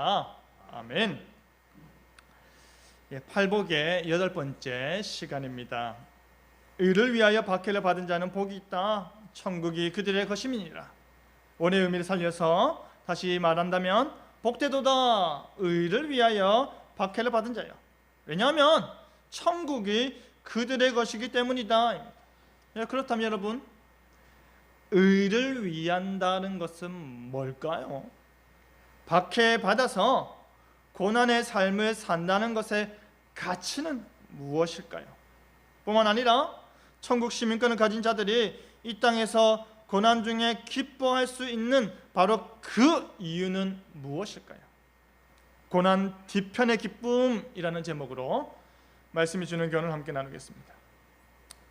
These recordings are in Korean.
것입니다. 아멘. 팔복의 8번째 시간입니다. 의를 위하여 박해를 받은 자는 복이 있다. 천국이 그들의 것임이니라. 원의 의미를 살려서 다시 말한다면 복되도다 의를 위하여 박해를 받은 자요. 왜냐하면 천국이 그들의 것이기 때문이다. 그렇다면 여러분, 의를 위한다는 것은 뭘까요? 박해받아서 고난의 삶을 산다는 것의 가치는 무엇일까요? 뿐만 아니라 천국 시민권을 가진 자들이 이 땅에서 고난 중에 기뻐할 수 있는 바로 그 이유는 무엇일까요? 고난 뒤편의 기쁨이라는 제목으로 말씀이 주는 교훈을 함께 나누겠습니다.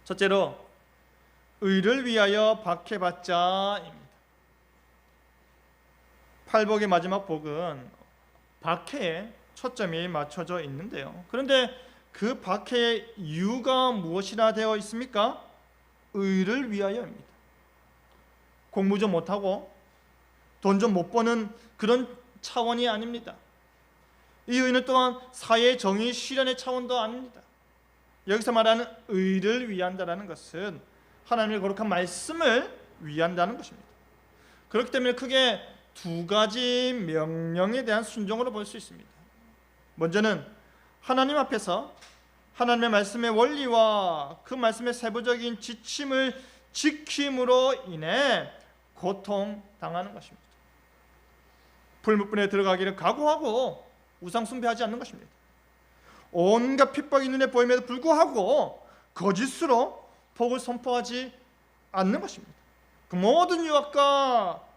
첫째로, 의를 위하여 박해받자입니다. 팔복의 마지막 복은 박해에 초점이 맞춰져 있는데요. 그런데 그 박해의 이유가 무엇이라 되어 있습니까? 의를 위하여입니다. 공부 좀 못하고 돈 좀 못 버는 그런 차원이 아닙니다. 이 의는 또한 사회 정의 실현의 차원도 아닙니다. 여기서 말하는 의를 위한다는 것은 하나님의 거룩한 말씀을 위한다는 것입니다. 그렇기 때문에 크게 두 가지 명령에 대한 순종으로 볼 수 있습니다. 먼저는 하나님 앞에서 하나님의 말씀의 원리와 그 말씀의 세부적인 지침을 지킴으로 인해 고통당하는 것입니다. 불못분에 들어가기를 각오하고 우상 숭배하지 않는 것입니다. 온갖 핍박이 눈에 보임에도 불구하고 거짓으로 복을 선포하지 않는 것입니다. 그 모든 유혹과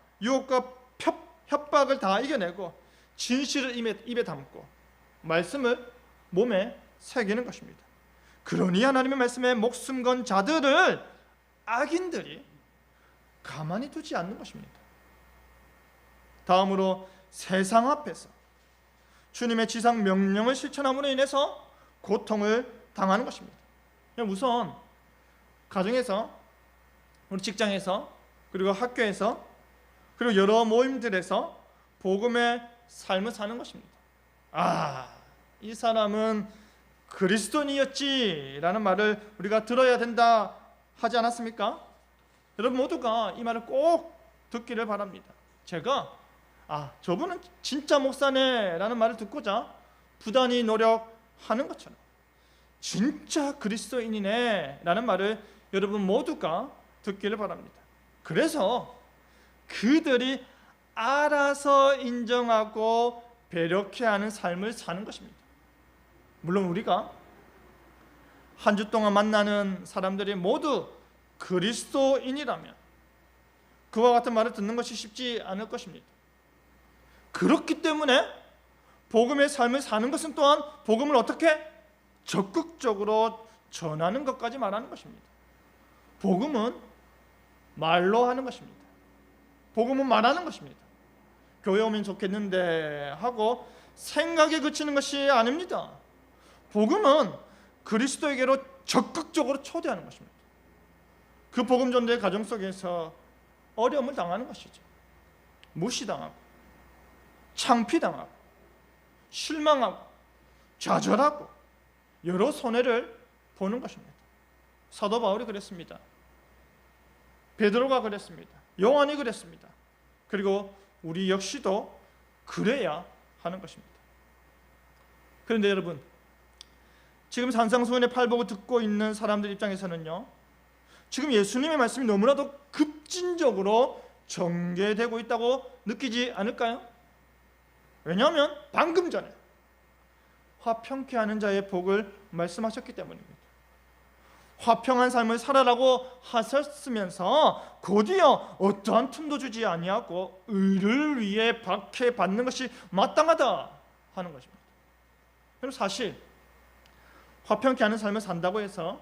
협박을 다 이겨내고 진실을 입에 담고 말씀을 몸에 새기는 것입니다. 그러니 하나님의 말씀에 목숨 건 자들을 악인들이 가만히 두지 않는 것입니다. 다음으로 세상 앞에서 주님의 지상 명령을 실천함으로 인해서 고통을 당하는 것입니다. 우선 가정에서, 우리 직장에서, 그리고 학교에서, 그리고 여러 모임들에서 복음의 삶을 사는 것입니다. 이 사람은 그리스도인이었지라는 말을 우리가 들어야 된다 하지 않았습니까? 여러분 모두가 이 말을 꼭 듣기를 바랍니다. 제가 저분은 진짜 목사네 라는 말을 듣고자 부단히 노력하는 것처럼 진짜 그리스도인이네 라는 말을 여러분 모두가 듣기를 바랍니다. 그래서 그들이 알아서 인정하고 배려케 하는 삶을 사는 것입니다. 물론 우리가 한 주 동안 만나는 사람들이 모두 그리스도인이라면 그와 같은 말을 듣는 것이 쉽지 않을 것입니다. 그렇기 때문에 복음의 삶을 사는 것은 또한 복음을 어떻게 적극적으로 전하는 것까지 말하는 것입니다. 복음은 말로 하는 것입니다. 복음은 말하는 것입니다. 교회 오면 좋겠는데 하고 생각에 그치는 것이 아닙니다. 복음은 그리스도에게로 적극적으로 초대하는 것입니다. 그 복음 전도의 과정 속에서 어려움을 당하는 것이죠. 무시당하고 창피당하고 실망하고 좌절하고 여러 손해를 보는 것입니다. 사도 바울이 그랬습니다. 베드로가 그랬습니다. 요한이 그랬습니다. 그리고 우리 역시도 그래야 하는 것입니다. 그런데 여러분, 지금 산상수훈의 팔복을 듣고 있는 사람들 입장에서는요, 지금 예수님의 말씀이 너무나도 급진적으로 전개되고 있다고 느끼지 않을까요? 왜냐하면 방금 전에 화평케 하는 자의 복을 말씀하셨기 때문입니다. 화평한 삶을 살아라고 하셨으면서 곧이어 어떠한 틈도 주지 아니하고 의를 위해 박해받는 것이 마땅하다 하는 것입니다. 그리고 사실 화평케 하는 삶을 산다고 해서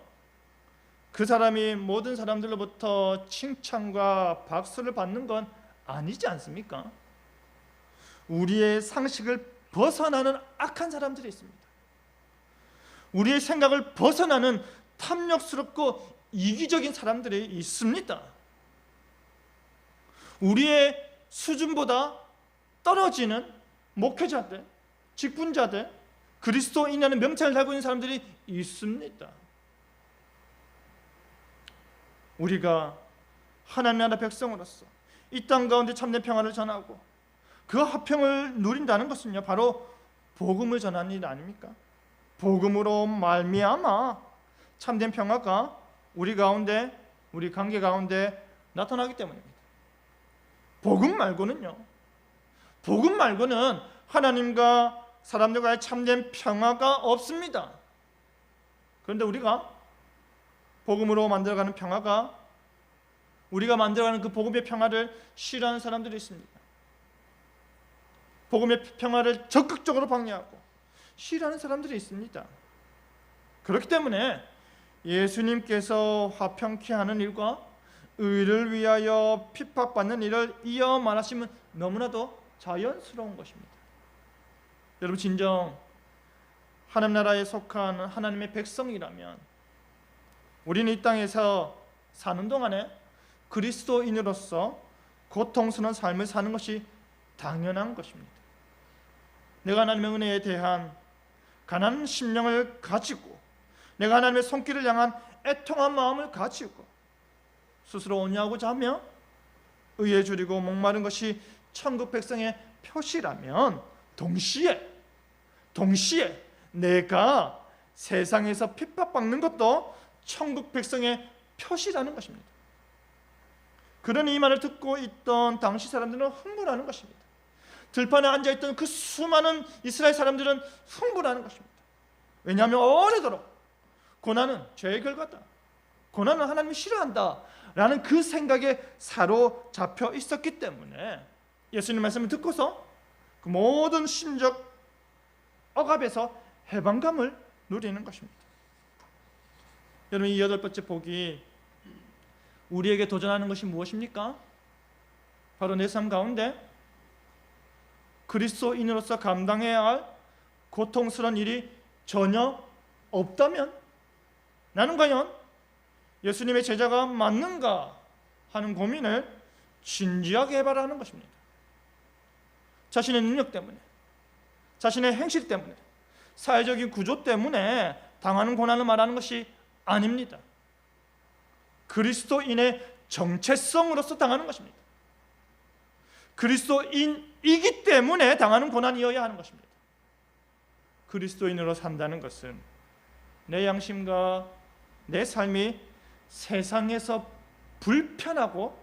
그 사람이 모든 사람들로부터 칭찬과 박수를 받는 건 아니지 않습니까? 우리의 상식을 벗어나는 악한 사람들이 있습니다. 우리의 생각을 벗어나는 탐욕스럽고 이기적인 사람들이 있습니다. 우리의 수준보다 떨어지는 목회자들, 직분자들, 그리스도인이라는 명칭을 달고 있는 사람들이 있습니다. 우리가 하나님 나라 백성으로서 이 땅 가운데 참된 평화를 전하고 그 화평을 누린다는 것은요, 바로 복음을 전하는 일 아닙니까? 복음으로 말미암아 참된 평화가 우리 가운데, 우리 관계 가운데 나타나기 때문입니다. 복음 말고는 하나님과 사람들과의 참된 평화가 없습니다. 그런데 우리가 복음으로 만들어가는 평화가, 우리가 만들어가는 그 복음의 평화를 싫어하는 사람들이 있습니다. 복음의 평화를 적극적으로 방해하고 싫어하는 사람들이 있습니다. 그렇기 때문에 예수님께서 화평케 하는 일과 의를 위하여 핍박받는 일을 이어 말하시면 너무나도 자연스러운 것입니다. 여러분, 진정 하나님 나라에 속한 하나님의 백성이라면 우리는 이 땅에서 사는 동안에 그리스도인으로서 고통스러운 삶을 사는 것이 당연한 것입니다. 내가 하나님의 은혜에 대한 가난한 심령을 가지고, 내가 하나님의 손길을 향한 애통한 마음을 가지고 스스로 온유하고자 하며 의에 줄이고 목마른 것이 천국 백성의 표시라면, 동시에 내가 세상에서 핍박받는 것도 천국 백성의 표시라는 것입니다. 그러니 이 말을 듣고 있던 당시 사람들은 흥분하는 것입니다. 들판에 앉아있던 그 수많은 이스라엘 사람들은 흥분하는 것입니다. 왜냐하면 오래도록 고난은 죄의 결과다, 고난은 하나님이 싫어한다 라는 그 생각에 사로잡혀 있었기 때문에 예수님 말씀을 듣고서 그 모든 심적 억압에서 해방감을 누리는 것입니다. 여러분, 이 8번째 복이 우리에게 도전하는 것이 무엇입니까? 바로 내 삶 가운데 그리스도인으로서 감당해야 할 고통스러운 일이 전혀 없다면 나는 과연 예수님의 제자가 맞는가 하는 고민을 진지하게 해봐라 하는 것입니다. 자신의 능력 때문에, 자신의 행실 때문에, 사회적인 구조 때문에 당하는 고난을 말하는 것이 아닙니다. 그리스도인의 정체성으로서 당하는 것입니다. 그리스도인이기 때문에 당하는 고난이어야 하는 것입니다. 그리스도인으로 산다는 것은 내 양심과 내 삶이 세상에서 불편하고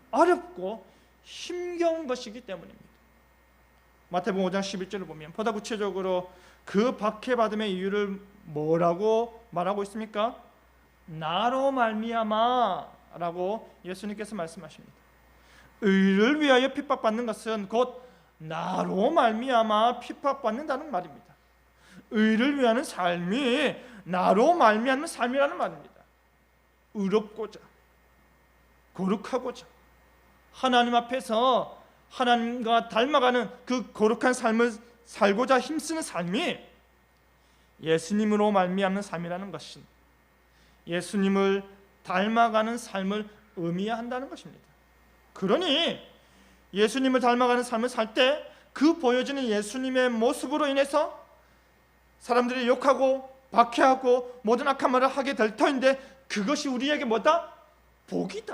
어렵고 힘겨운 것이기 때문입니다. 마태복음 5장 11절을 보면 보다 구체적으로 그 박해받음의 이유를 뭐라고 말하고 있습니까? 나로 말미암아 라고 예수님께서 말씀하십니다. 의를 위하여 핍박받는 것은 곧 나로 말미암아 핍박받는다는 말입니다. 의를 위하는 삶이 나로 말미암는 삶이라는 말입니다. 의롭고자, 거룩하고자, 하나님 앞에서 하나님과 닮아가는 그 거룩한 삶을 살고자 힘쓰는 삶이 예수님으로 말미암는 삶이라는 것은 예수님을 닮아가는 삶을 의미한다는 것입니다. 그러니 예수님을 닮아가는 삶을 살 때 그 보여지는 예수님의 모습으로 인해서 사람들이 욕하고 박해하고 모든 악한 말을 하게 될 터인데 그것이 우리에게 뭐다? 복이다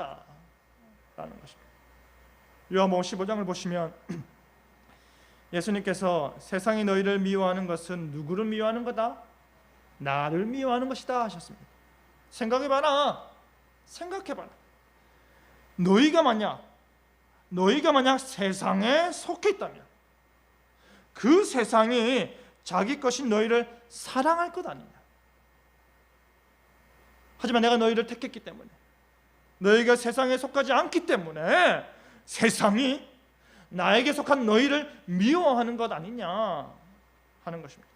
라는 것입니다. 요한복음 15장을 보시면 예수님께서 세상이 너희를 미워하는 것은 누구를 미워하는 거다? 나를 미워하는 것이다 하셨습니다. 생각해봐라. 너희가 만약 세상에 속해 있다면 그 세상이 자기 것인 너희를 사랑할 것 아니냐. 하지만 내가 너희를 택했기 때문에, 너희가 세상에 속하지 않기 때문에 세상이 나에게 속한 너희를 미워하는 것 아니냐 하는 것입니다.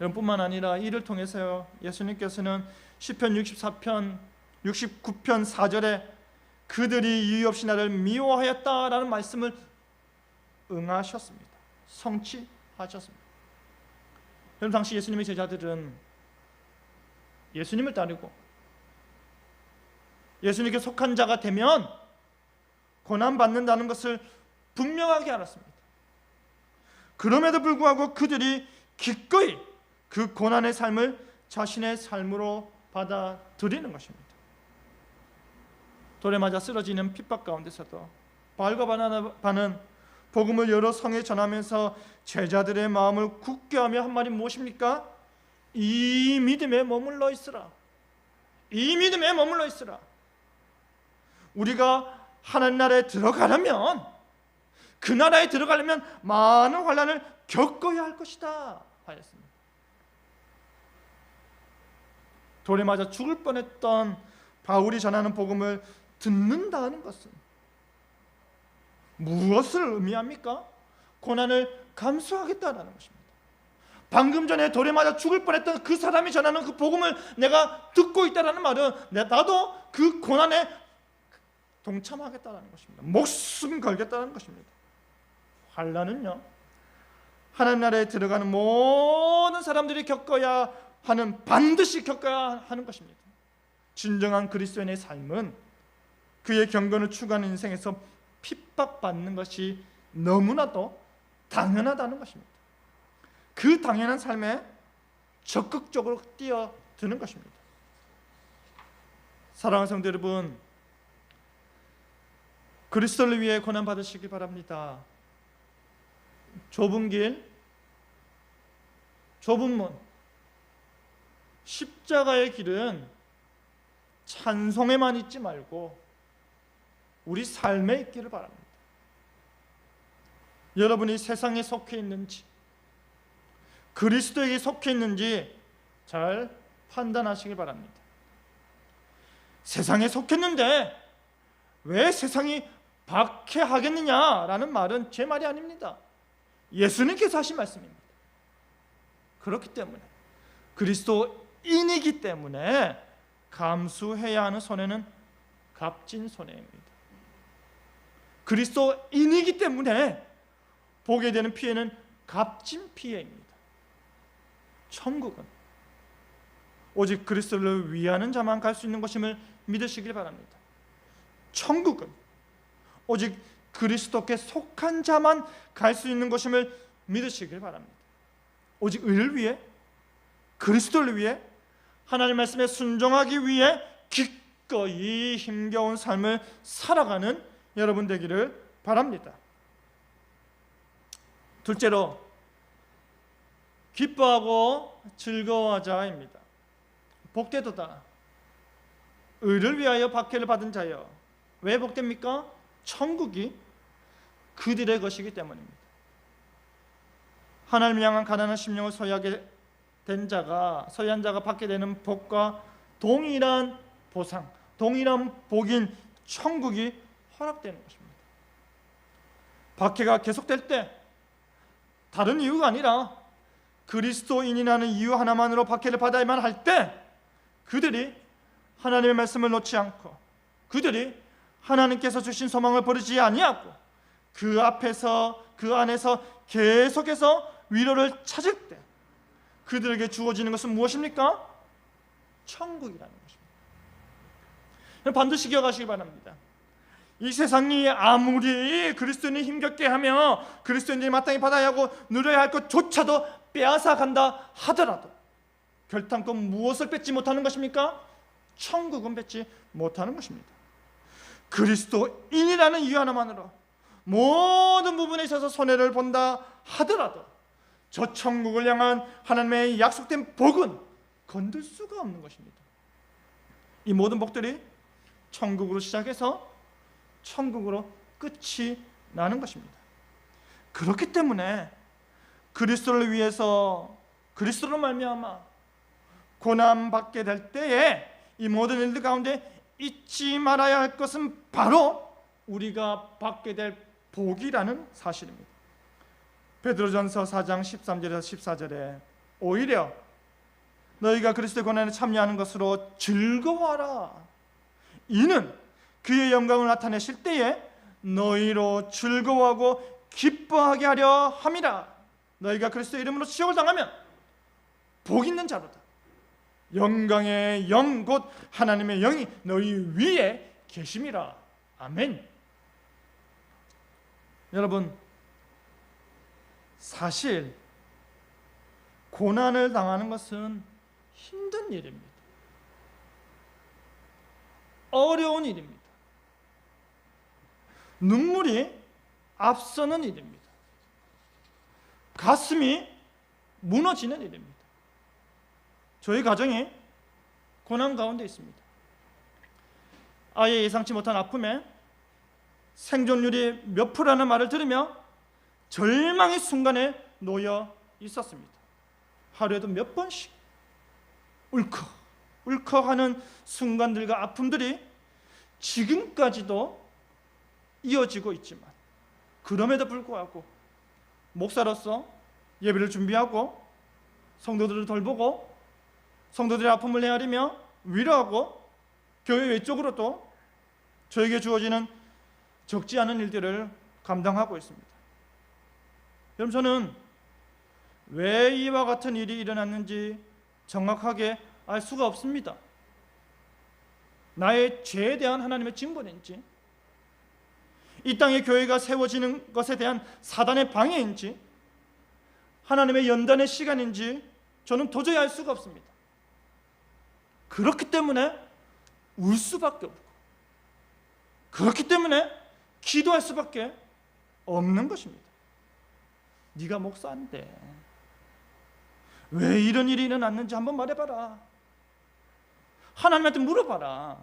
여러분뿐만 아니라 이를 통해서요, 예수님께서는 시편 69편 4절에 그들이 이유 없이 나를 미워하였다라는 말씀을 응하셨습니다. 성취하셨습니다. 여러분, 당시 예수님의 제자들은 예수님을 따르고 예수님께 속한 자가 되면 고난받는다는 것을 분명하게 알았습니다. 그럼에도 불구하고 그들이 기꺼이 그 고난의 삶을 자신의 삶으로 받아들이는 것입니다. 돌에 맞아 쓰러지는 핍박 가운데서도 발과반하는 복음을 여러 성에 전하면서 제자들의 마음을 굳게 하며 한 말이 무엇입니까? 이 믿음에 머물러 있으라. 이 믿음에 머물러 있으라. 우리가 하나님 나라에 들어가려면, 그 나라에 들어가려면 많은 환난을 겪어야 할 것이다 하였습니다. 돌에 맞아 죽을 뻔했던 바울이 전하는 복음을 듣는다는 것은 무엇을 의미합니까? 고난을 감수하겠다라는 것입니다. 방금 전에 돌에 맞아 죽을 뻔했던 그 사람이 전하는 그 복음을 내가 듣고 있다는 말은 나도 그 고난에 동참하겠다는 것입니다. 목숨 걸겠다는 것입니다. 환난은요, 하나님 나라에 들어가는 모든 사람들이 겪어야 하는, 반드시 겪어야 하는 것입니다. 진정한 그리스도인의 삶은 그의 경건을 추구하는 인생에서 핍박받는 것이 너무나도 당연하다는 것입니다. 그 당연한 삶에 적극적으로 뛰어드는 것입니다. 사랑하는 성도 여러분, 그리스도를 위해 고난 받으시기 바랍니다. 좁은 길, 좁은 문, 십자가의 길은 찬송에만 있지 말고 우리 삶에 있기를 바랍니다. 여러분이 세상에 속해 있는지 그리스도에게 속해 있는지 잘 판단하시기 바랍니다. 세상에 속했는데 왜 세상이 박해하겠느냐라는 말은 제 말이 아닙니다. 예수님께서 하신 말씀입니다. 그렇기 때문에, 그리스도인이기 때문에 감수해야 하는 손해는 값진 손해입니다. 그리스도인이기 때문에 보게 되는 피해는 값진 피해입니다. 천국은 오직 그리스도를 위하는 자만 갈 수 있는 것임을 믿으시길 바랍니다. 천국은 오직 그리스도께 속한 자만 갈 수 있는 것임을 믿으시길 바랍니다. 오직 의를 위해, 그리스도를 위해, 하나님 말씀에 순종하기 위해 기꺼이 힘겨운 삶을 살아가는 여러분 되기를 바랍니다. 둘째로, 기뻐하고 즐거워하자입니다. 복되도다, 의를 위하여 박해를 받은 자여. 왜 복됩니까? 천국이 그들의 것이기 때문입니다. 하나님을 향한 가난한 심령을 소유하게 된 자가, 소유한 자가 받게 되는 복과 동일한 보상, 동일한 복인 천국이 허락되는 것입니다. 박해가 계속될 때 다른 이유가 아니라 그리스도인이라는 이유 하나만으로 박해를 받아야만 할 때 그들이 하나님의 말씀을 놓지 않고, 그들이 하나님께서 주신 소망을 버리지 아니하고 그 앞에서, 그 안에서 계속해서 위로를 찾을 때 그들에게 주어지는 것은 무엇입니까? 천국이라는 것입니다. 반드시 기억하시기 바랍니다. 이 세상이 아무리 그리스도인이 힘겹게 하며 그리스도인들이 마땅히 받아야 하고 누려야 할 것조차도 빼앗아 간다 하더라도 결탄코 무엇을 뺏지 못하는 것입니까? 천국은 뺏지 못하는 것입니다. 그리스도인이라는 이유 하나만으로 모든 부분에 있어서 손해를 본다 하더라도 저 천국을 향한 하나님의 약속된 복은 건들 수가 없는 것입니다. 이 모든 복들이 천국으로 시작해서 천국으로 끝이 나는 것입니다. 그렇기 때문에 그리스도를 위해서, 그리스도로 말미암아 고난받게 될 때에 이 모든 일들 가운데 잊지 말아야 할 것은 바로 우리가 받게 될 복이라는 사실입니다. 베드로전서 4장 13절에서 14절에 오히려 너희가 그리스도의 고난에 참여하는 것으로 즐거워하라. 이는 그의 영광을 나타내실 때에 너희로 즐거워하고 기뻐하게 하려 함이라. 너희가 그리스도의 이름으로 시험을 당하면 복 있는 자로다. 영광의 영 곧 하나님의 영이 너희 위에 계심이라. 아멘. 여러분, 사실 고난을 당하는 것은 힘든 일입니다. 어려운 일입니다. 눈물이 앞서는 일입니다. 가슴이 무너지는 일입니다. 저희 가정이 고난 가운데 있습니다. 아예 예상치 못한 아픔에 생존율이 몇 프로라는 말을 들으며 절망의 순간에 놓여 있었습니다. 하루에도 몇 번씩 울컥하는 순간들과 아픔들이 지금까지도 이어지고 있지만, 그럼에도 불구하고 목사로서 예배를 준비하고 성도들을 돌보고 성도들의 아픔을 헤아리며 위로하고 교회 외적으로도 저에게 주어지는 적지 않은 일들을 감당하고 있습니다. 여러분, 저는 왜 이와 같은 일이 일어났는지 정확하게 알 수가 없습니다. 나의 죄에 대한 하나님의 징벌인지, 이 땅에 교회가 세워지는 것에 대한 사단의 방해인지, 하나님의 연단의 시간인지 저는 도저히 알 수가 없습니다. 그렇기 때문에 울 수밖에 없고, 그렇기 때문에 기도할 수밖에 없는 것입니다. 네가 목사인데 왜 이런 일이 일어났는지 한번 말해봐라. 하나님한테 물어봐라.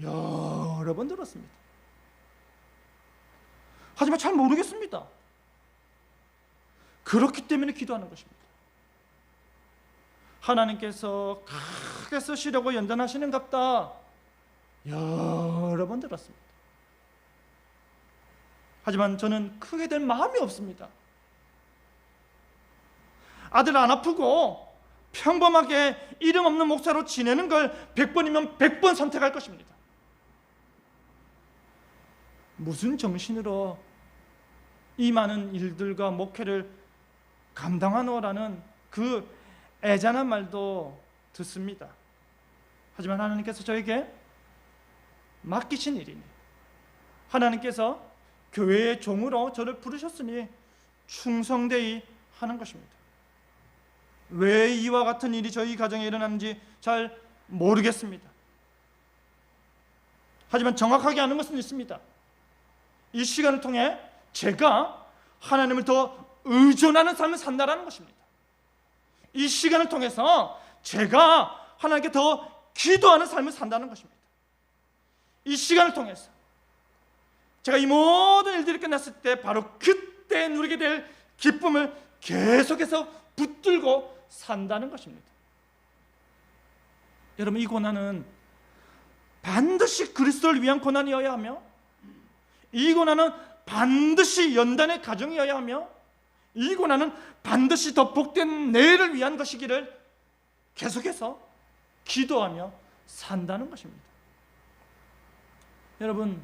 여러 번 들었습니다. 하지만 잘 모르겠습니다. 그렇기 때문에 기도하는 것입니다. 하나님께서 크게 쓰시려고 연단하시는갑다. 여러 번 들었습니다. 하지만 저는 크게 될 마음이 없습니다. 아들 안 아프고 평범하게 이름 없는 목사로 지내는 걸 100번이면 100번 선택할 것입니다. 무슨 정신으로 이 많은 일들과 목회를 감당하노라는 그 애잔한 말도 듣습니다. 하지만 하나님께서 저에게 맡기신 일이니, 하나님께서 교회의 종으로 저를 부르셨으니 충성되이 하는 것입니다. 왜 이와 같은 일이 저희 가정에 일어났는지 잘 모르겠습니다. 하지만 정확하게 아는 것은 있습니다. 이 시간을 통해 제가 하나님을 더 의존하는 삶을 산다라는 것입니다. 이 시간을 통해서 제가 하나님께 더 기도하는 삶을 산다는 것입니다. 이 시간을 통해서 제가 이 모든 일들이 끝났을 때 바로 그때 누리게 될 기쁨을 계속해서 붙들고 산다는 것입니다. 여러분, 이 고난은 반드시 그리스도를 위한 고난이어야 하며, 이 고난은 반드시 연단의 가정이어야 하며, 이 고난은 반드시 더 복된 내일을 위한 것이기를 계속해서 기도하며 산다는 것입니다. 여러분,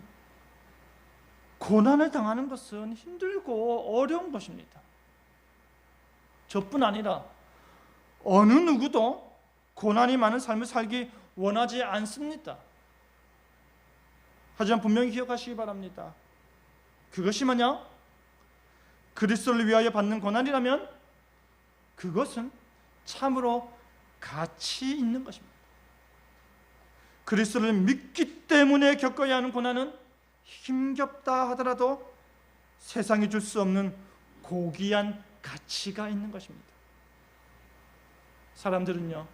고난을 당하는 것은 힘들고 어려운 것입니다. 저뿐 아니라 어느 누구도 고난이 많은 삶을 살기 원하지 않습니다. 하지만 분명히 기억하시기 바랍니다. 그것이 뭐냐? 그리스도를 위하여 받는 고난이라면 그것은 참으로 가치 있는 것입니다. 그리스도를 믿기 때문에 겪어야 하는 고난은 힘겹다 하더라도 세상이 줄 수 없는 고귀한 가치가 있는 것입니다. 사람들은요,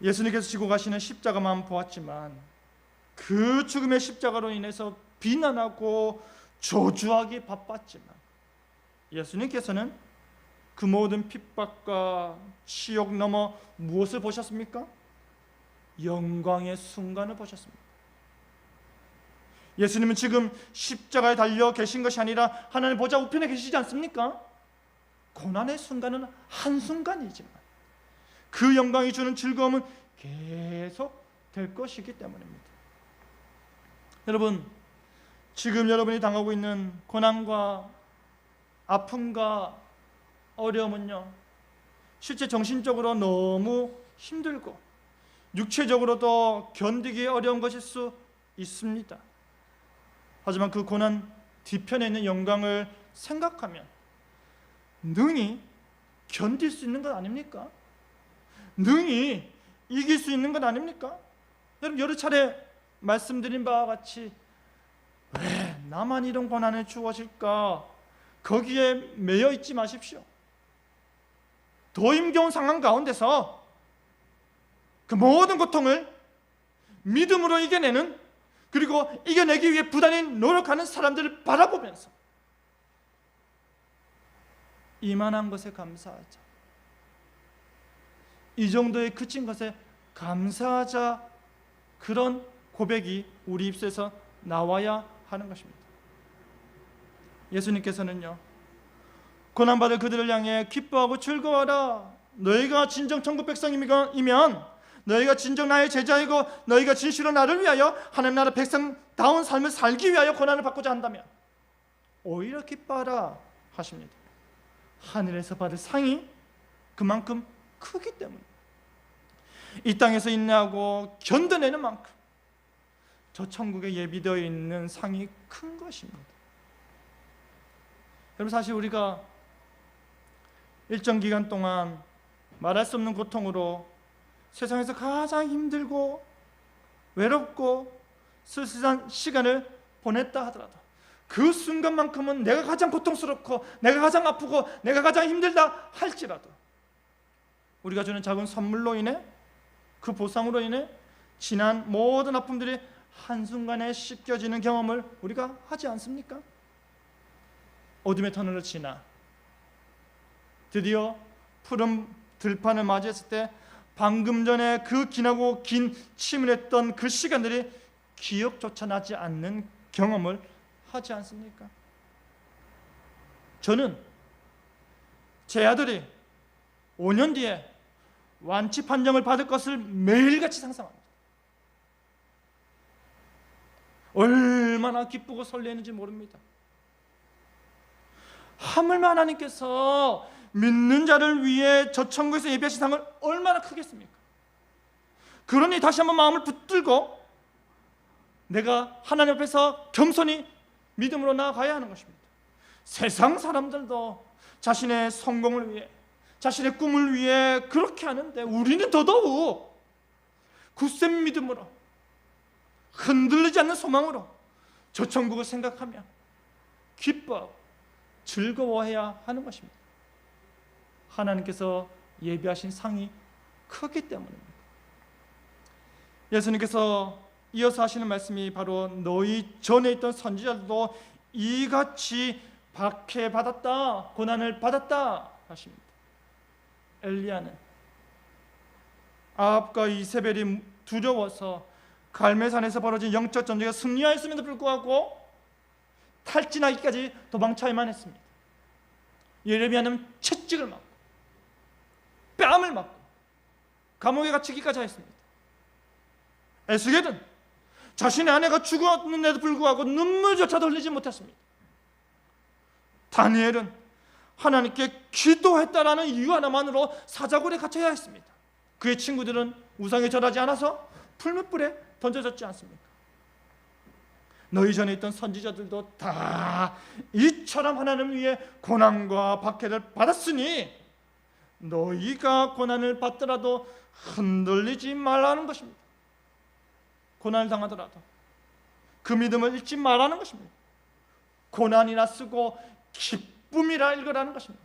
예수님께서 지고 가시는 십자가만 보았지만 그 죽음의 십자가로 인해서 비난하고 저주하기 바빴지만, 예수님께서는 그 모든 핍박과 치욕 넘어 무엇을 보셨습니까? 영광의 순간을 보셨습니다. 예수님은 지금 십자가에 달려 계신 것이 아니라 하나님 보좌 우편에 계시지 않습니까? 고난의 순간은 한순간이지만 그 영광이 주는 즐거움은 계속 될 것이기 때문입니다. 여러분, 지금 여러분이 당하고 있는 고난과 아픔과 어려움은요, 실제 정신적으로 너무 힘들고 육체적으로도 견디기 어려운 것일 수 있습니다. 하지만 그 고난 뒤편에 있는 영광을 생각하면 능히 견딜 수 있는 것 아닙니까? 능히 이길 수 있는 것 아닙니까? 여러분, 여러 차례 말씀드린 바와 같이 왜 나만 이런 고난을 주어질까? 거기에 매여 있지 마십시오. 더 힘겨운 상황 가운데서 그 모든 고통을 믿음으로 이겨내는, 그리고 이겨내기 위해 부단히 노력하는 사람들을 바라보면서 이만한 것에 감사하자, 이 정도에 그친 것에 감사하자, 그런 고백이 우리 입술에서 나와야 하는 것입니다. 예수님께서는요, 고난받을 그들을 향해 기뻐하고 즐거워하라, 너희가 진정 천국 백성이면, 너희가 진정 나의 제자이고 너희가 진실로 나를 위하여 하나님 나라 백성다운 삶을 살기 위하여 고난을 받고자 한다면 오히려 기뻐하라 하십니다. 하늘에서 받을 상이 그만큼 크기 때문입니다. 이 땅에서 인내하고 견뎌내는 만큼 저 천국에 예비되어 있는 상이 큰 것입니다. 여러분, 사실 우리가 일정 기간 동안 말할 수 없는 고통으로 세상에서 가장 힘들고 외롭고 쓸쓸한 시간을 보냈다 하더라도 그 순간만큼은 내가 가장 고통스럽고 내가 가장 아프고 내가 가장 힘들다 할지라도 우리가 주는 작은 선물로 인해, 그 보상으로 인해 지난 모든 아픔들이 한순간에 씻겨지는 경험을 우리가 하지 않습니까? 어둠의 터널을 지나 드디어 푸른 들판을 맞이했을 때 방금 전에 그 기나고 긴 침울했던 그 시간들이 기억조차 나지 않는 경험을 하지 않습니까? 저는 제 아들이 5년 뒤에 완치 판정을 받을 것을 매일같이 상상합니다. 얼마나 기쁘고 설레는지 모릅니다. 하물며 하나님께서 믿는 자를 위해 저 천국에서 예비하신 상을 얼마나 크겠습니까? 그러니 다시 한번 마음을 붙들고 내가 하나님 앞에서 겸손히 믿음으로 나아가야 하는 것입니다. 세상 사람들도 자신의 성공을 위해, 자신의 꿈을 위해 그렇게 하는데 우리는 더더욱 굳센 믿음으로, 흔들리지 않는 소망으로 저 천국을 생각하며 기뻐하고 즐거워해야 하는 것입니다. 하나님께서 예비하신 상이 크기 때문입니다. 예수님께서 이어서 하시는 말씀이 바로 너희 전에 있던 선지자들도 이같이 박해받았다, 고난을 받았다 하십니다. 엘리야는 아합과 이세벨이 두려워서 갈멜산에서 벌어진 영적 전쟁에 승리하였음에도 불구하고 탈진하기까지 도망쳐야만 했습니다. 예레미야는 채찍을 맞고 뺨을 맞고 감옥에 갇히기까지 하였습니다. 에스겔은 자신의 아내가 죽었는데도 불구하고 눈물조차도 흘리지 못했습니다. 다니엘은 하나님께 기도했다라는 이유 하나만으로 사자굴에 갇혀야 했습니다. 그의 친구들은 우상에 절하지 않아서 풀무불에 던져졌지 않습니까? 너희 전에 있던 선지자들도 다 이처럼 하나님을 위해 고난과 박해를 받았으니 너희가 고난을 받더라도 흔들리지 말라는 것입니다. 고난을 당하더라도 그 믿음을 잃지 말라는 것입니다. 고난이라 쓰고 기쁨이라 읽으라는 것입니다.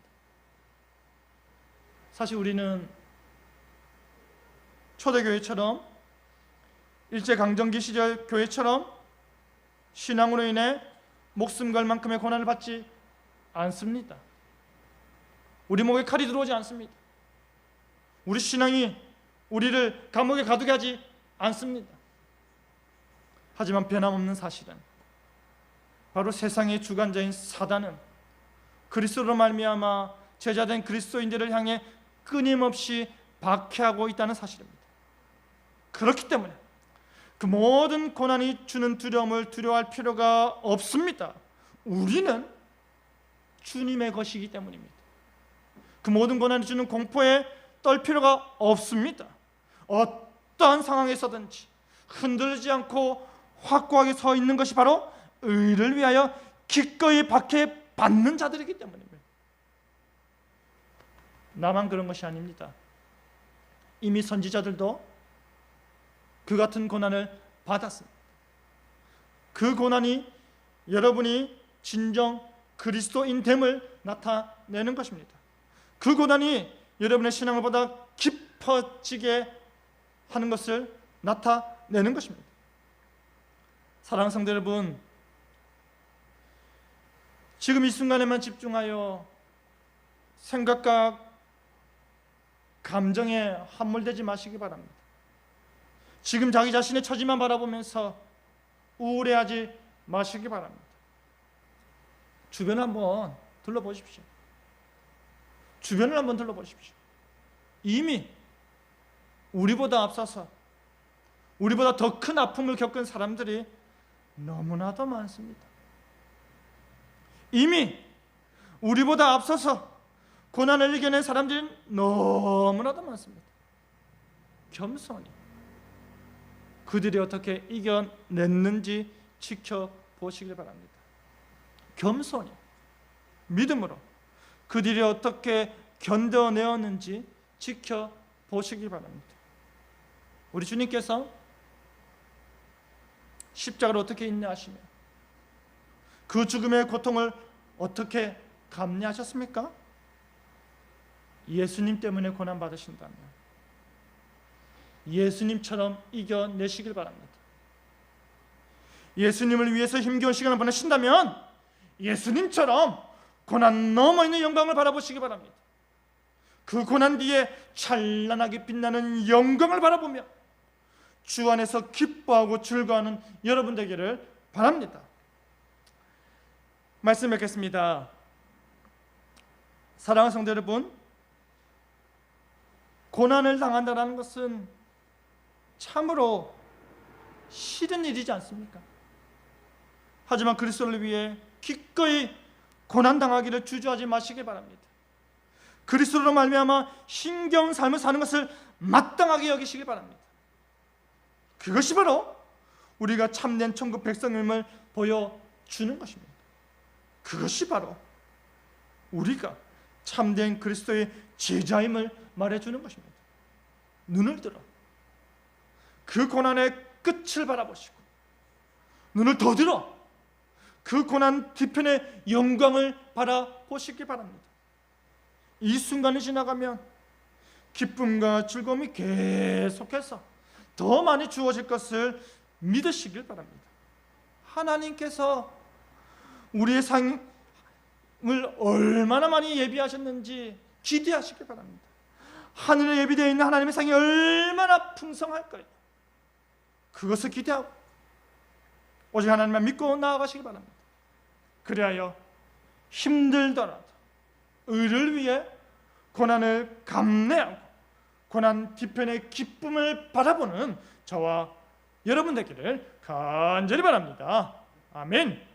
사실 우리는 초대교회처럼 일제강점기 시절 교회처럼 신앙으로 인해 목숨 걸 만큼의 고난을 받지 않습니다. 우리 목에 칼이 들어오지 않습니다. 우리 신앙이 우리를 감옥에 가두게 하지 않습니다. 하지만 변함없는 사실은 바로 세상의 주관자인 사단은 그리스도로 말미암아 제자된 그리스도인들을 향해 끊임없이 박해하고 있다는 사실입니다. 그렇기 때문에 그 모든 고난이 주는 두려움을 두려워할 필요가 없습니다. 우리는 주님의 것이기 때문입니다. 그 모든 고난이 주는 공포에 떨 필요가 없습니다. 어떠한 상황에서든지 흔들리지 않고 확고하게 서 있는 것이 바로 의를 위하여 기꺼이 박해 받는 자들이기 때문입니다. 나만 그런 것이 아닙니다. 이미 선지자들도 그 같은 고난을 받았습니다. 그 고난이 여러분이 진정 그리스도인됨을 나타내는 것입니다. 그 고난이 여러분의 신앙을 보다 깊어지게 하는 것을 나타내는 것입니다. 사랑하는 성도 여러분, 지금 이 순간에만 집중하여 생각과 감정에 함몰되지 마시기 바랍니다. 지금 자기 자신의 처지만 바라보면서 우울해하지 마시기 바랍니다. 주변을 한번 둘러보십시오. 주변을 한번 둘러보십시오. 이미 우리보다 앞서서 우리보다 더 큰 아픔을 겪은 사람들이 너무나도 많습니다. 이미 우리보다 앞서서 고난을 이겨낸 사람들이 너무나도 많습니다. 겸손히 그들이 어떻게 이겨냈는지 지켜보시길 바랍니다. 겸손히 믿음으로 그들이 어떻게 견뎌내었는지 지켜보시기 바랍니다. 우리 주님께서 십자가를 어떻게 인내하시며 그 죽음의 고통을 어떻게 감내하셨습니까? 예수님 때문에 고난받으신다면 예수님처럼 이겨내시길 바랍니다. 예수님을 위해서 힘겨운 시간을 보내신다면 예수님처럼 고난 넘어 있는 영광을 바라보시기 바랍니다. 그 고난 뒤에 찬란하게 빛나는 영광을 바라보며 주 안에서 기뻐하고 즐거워하는 여러분 되기를 바랍니다. 말씀 뵙겠습니다. 사랑하는 성도 여러분, 고난을 당한다는 것은 참으로 싫은 일이지 않습니까? 하지만 그리스도를 위해 기꺼이 고난당하기를 주저하지 마시기 바랍니다. 그리스도로 말미암아 신경 삶을 사는 것을 마땅하게 여기시기 바랍니다. 그것이 바로 우리가 참된 천국 백성임을 보여주는 것입니다. 그것이 바로 우리가 참된 그리스도의 제자임을 말해주는 것입니다. 눈을 들어 그 고난의 끝을 바라보시고 눈을 더 들어 그 고난 뒤편의 영광을 바라보시기 바랍니다. 이 순간이 지나가면 기쁨과 즐거움이 계속해서 더 많이 주어질 것을 믿으시길 바랍니다. 하나님께서 우리의 삶을 얼마나 많이 예비하셨는지 기대하시길 바랍니다. 하늘에 예비되어 있는 하나님의 상이 얼마나 풍성할까요? 그것을 기대하고 오직 하나님만 믿고 나아가시기 바랍니다. 그리하여 힘들더라도 의를 위해 고난을 감내하고 고난 뒤편의 기쁨을 바라보는 저와 여러분 되기를 간절히 바랍니다. 아멘.